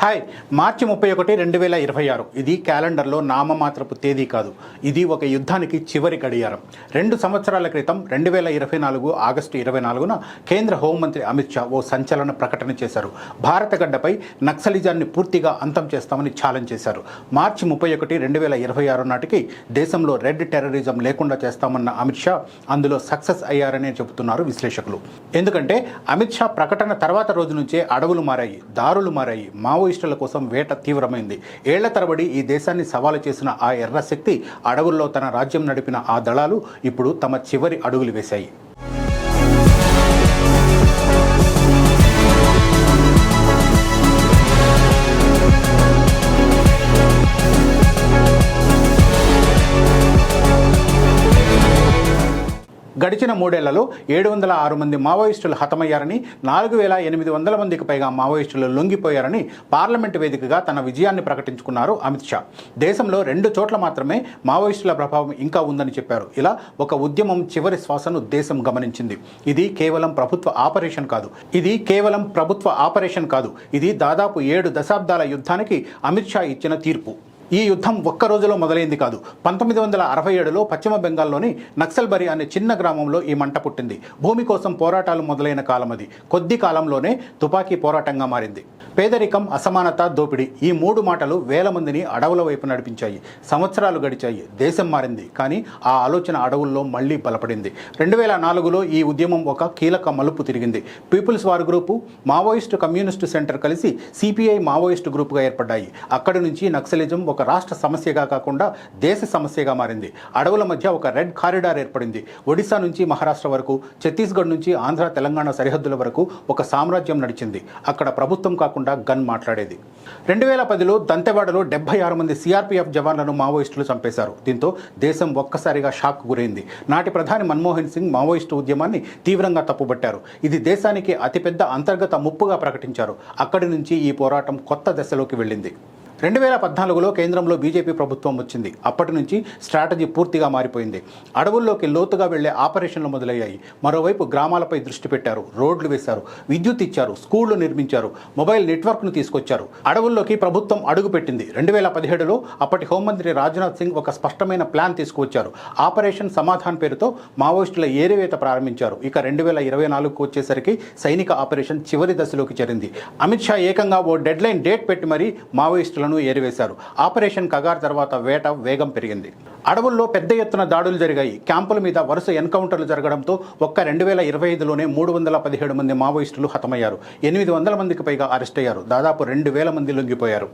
Hi, మార్చి 31, 2026 ఇది క్యాలెండర్లో నామమాత్రపు తేదీ కాదు. ఇది ఒక యుద్ధానికి చివరి గడియారం. 2 సంవత్సరాల క్రితం 2024 ఆగస్టు 24న కేంద్ర హోంమంత్రి అమిత్ షా ఓ సంచలన ప్రకటన చేశారు. భారత గడ్డపై నక్సలిజాన్ని పూర్తిగా అంతం చేస్తామని ఛాలెంజ్ చేశారు. మార్చి 31, 2026 నాటికి దేశంలో రెడ్ టెర్రరిజం లేకుండా చేస్తామన్న అమిత్ షా అందులో సక్సెస్ అయ్యారనే చెబుతున్నారు విశ్లేషకులు. ఎందుకంటే అమిత్ షా ప్రకటన తర్వాత రోజు నుంచే అడవులు మారాయి, దారులు మారాయి, మావోయిస్టుల కోసం వేట తీవ్రమైంది. ఏళ్ల తరబడి ఈ దేశాన్ని సవాలు చేసిన ఆ ఎర్ర శక్తి, అడవుల్లో తన రాజ్యం నడిపిన ఆ దళాలు ఇప్పుడు తమ చివరి అడుగులు వేశాయి. గడిచిన 3 ఏళ్లలో 706 మంది మావోయిస్టులు హతమయ్యారని, 4800 మందికి పైగా మావోయిస్టులు లొంగిపోయారని పార్లమెంటు వేదికగా తన విజయాన్ని ప్రకటించుకున్నారు అమిత్ షా. దేశంలో 2 చోట్ల మాత్రమే మావోయిస్టుల ప్రభావం ఇంకా ఉందని చెప్పారు. ఇలా ఒక ఉద్యమం చివరి శ్వాసను దేశం గమనించింది. ఇది కేవలం ప్రభుత్వ ఆపరేషన్ కాదు. ఇది దాదాపు 7 దశాబ్దాల యుద్ధానికి అమిత్ షా ఇచ్చిన తీర్పు. ఈ యుద్ధం ఒక్క రోజులో మొదలైంది కాదు. 1967లో పశ్చిమ బెంగాల్లోని నక్సల్బరి అనే చిన్న గ్రామంలో ఈ మంట పుట్టింది. భూమి కోసం పోరాటాలు మొదలైన కాలం అది. కొద్ది కాలంలోనే తుపాకీ పోరాటంగా మారింది. పేదరికం, అసమానత, దోపిడీ, ఈ 3 మాటలు వేల మందిని అడవుల వైపు నడిపించాయి. సంవత్సరాలు గడిచాయి, దేశం మారింది, కానీ ఆ ఆలోచన అడవుల్లో మళ్లీ బలపడింది. 2004లో ఈ ఉద్యమం ఒక కీలక మలుపు తిరిగింది. People's war group, Maoist communist centre కలిసి సిపిఐ మావోయిస్టు గ్రూపుగా ఏర్పడ్డాయి. అక్కడి నుంచి నక్సలిజం ఒక రాష్ట్ర సమస్యగా కాకుండా దేశ సమస్యగా మారింది. అడవుల మధ్య ఒక రెడ్ కారిడార్ ఏర్పడింది. ఒడిశా నుంచి మహారాష్ట్ర వరకు, ఛత్తీస్గఢ్ నుంచి ఆంధ్ర తెలంగాణ సరిహద్దుల వరకు ఒక సామ్రాజ్యం నడిచింది. అక్కడ ప్రభుత్వం కాకుండా గన్ మాట్లాడేది. 2010లో దంతెవాడలో 76 మంది సిఆర్పిఎఫ్ జవాన్లను మావోయిస్టులు చంపేశారు. దీంతో దేశం ఒక్కసారిగా షాక్ గురైంది. నాటి ప్రధాని మన్మోహన్ సింగ్ మావోయిస్టు ఉద్యమాన్ని తీవ్రంగా తప్పుబట్టారు. ఇది దేశానికి అతిపెద్ద అంతర్గత ముప్పుగా ప్రకటించారు. అక్కడి నుంచి ఈ పోరాటం కొత్త దశలోకి వెళ్ళింది. 2014లో కేంద్రంలో బీజేపీ ప్రభుత్వం వచ్చింది. అప్పటి నుంచి స్ట్రాటజీ పూర్తిగా మారిపోయింది. అడవుల్లోకి లోతుగా వెళ్లే ఆపరేషన్లు మొదలయ్యాయి. మరోవైపు గ్రామాలపై దృష్టి పెట్టారు, రోడ్లు వేశారు, విద్యుత్ ఇచ్చారు, స్కూళ్లు నిర్మించారు, మొబైల్ నెట్వర్క్ను తీసుకొచ్చారు. అడవుల్లోకి ప్రభుత్వం అడుగుపెట్టింది. 2017లో అప్పటి హోంమంత్రి రాజ్నాథ్ సింగ్ ఒక స్పష్టమైన ప్లాన్ తీసుకువచ్చారు. ఆపరేషన్ సమాధాన్ పేరుతో మావోయిస్టుల ఏరివేత ప్రారంభించారు. ఇక 2024కు వచ్చేసరికి సైనిక ఆపరేషన్ చివరి దశలోకి చేరింది. అమిత్ షా ఏకంగా ఓ డెడ్లైన్ డేట్ పెట్టి మరీ మావోయిస్టులను ఏరివేశారు. ఆపరేషన్ కగార్ తర్వాత వేట వేగం పెరిగింది. అడవుల్లో పెద్ద ఎత్తున దాడులు జరిగాయి. క్యాంపుల మీద వరుస ఎన్కౌంటర్లు జరగడంతో ఒక్క 2025లోనే 317 మంది మావోయిస్టులు హతమయ్యారు. 800 మందికి పైగా అరెస్ట్ అయ్యారు. దాదాపు 2000 మంది లొంగిపోయారు.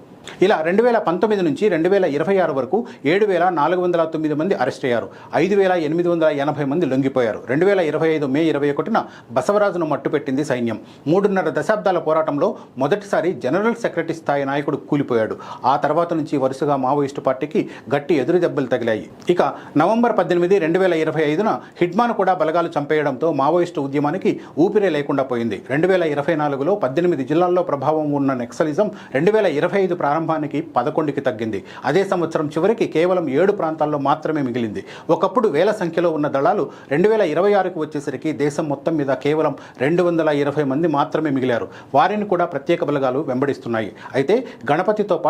ఇలా 2019 నుంచి 2026 వరకు 7409 మంది అరెస్ట్ అయ్యారు. 5880 మంది లొంగిపోయారు. 2025 మే 21న బసవరాజును మట్టుపెట్టింది సైన్యం. 3.5 దశాబ్దాల పోరాటంలో మొదటిసారి జనరల్ సెక్రటరీ స్థాయి నాయకుడు కూలిపోయాడు. ఆ తర్వాత నుంచి వరుసగా మావోయిస్టు పార్టీకి గట్టి ఎదురు దెబ్బలు తగిలాయి. ఇక నవంబర్ 18, 2025న హిడ్మాను కూడా బలగాలు చంపేయడంతో మావోయిస్టు ఉద్యమానికి ఊపిరే లేకుండా పోయింది. 2024లో 18 జిల్లాల్లో ప్రభావం ఉన్న నక్సలిజం 2025 ప్రారంభానికి 11కి తగ్గింది. అదే సంవత్సరం చివరికి కేవలం 7 ప్రాంతాల్లో మాత్రమే మిగిలింది. ఒకప్పుడు వేల సంఖ్యలో ఉన్న దళాలు 2026కు వచ్చేసరికి దేశం మొత్తం మీద కేవలం 220 మంది మాత్రమే మిగిలారు. వారిని కూడా ప్రత్యేక బలగాలు వెంబడిస్తున్నాయి. అయితే గణపతితో పాటు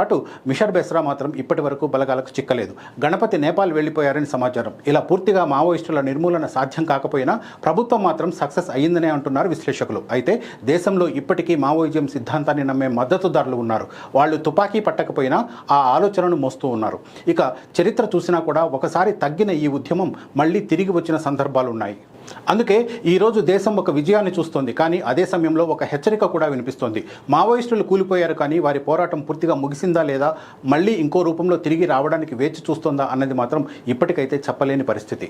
మిషర్ బెస్రా మాత్రం ఇప్పటి వరకు బలగాలకు చిక్కలేదు. గణపతి నేపాల్ వెళ్లిపోయారని సమాచారం. ఇలా పూర్తిగా మావోయిస్టుల నిర్మూలన సాధ్యం కాకపోయినా ప్రభుత్వం మాత్రం సక్సెస్ అయ్యిందనే అంటున్నారు విశ్లేషకులు. అయితే దేశంలో ఇప్పటికీ మావోయిజం సిద్ధాంతాన్ని నమ్మే మద్దతుదారులు ఉన్నారు. వాళ్ళు తుపాకీ పట్టకపోయినా ఆ ఆలోచనను మోస్తూ ఉన్నారు. ఇక చరిత్ర చూసినా కూడా ఒకసారి తగ్గిన ఈ ఉద్యమం మళ్ళీ తిరిగి వచ్చిన సందర్భాలున్నాయి. అందుకే ఈరోజు దేశం ఒక విజయాన్ని చూస్తోంది, కానీ అదే సమయంలో ఒక హెచ్చరిక కూడా వినిపిస్తోంది. మావోయిస్టులు కూలిపోయారు, కానీ వారి పోరాటం పూర్తిగా ముగిసిందా లేదా మళ్ళీ ఇంకో రూపంలో తిరిగి రావడానికి వేచి చూస్తోందా అన్నది మాత్రం ఇప్పటికైతే చెప్పలేని పరిస్థితి.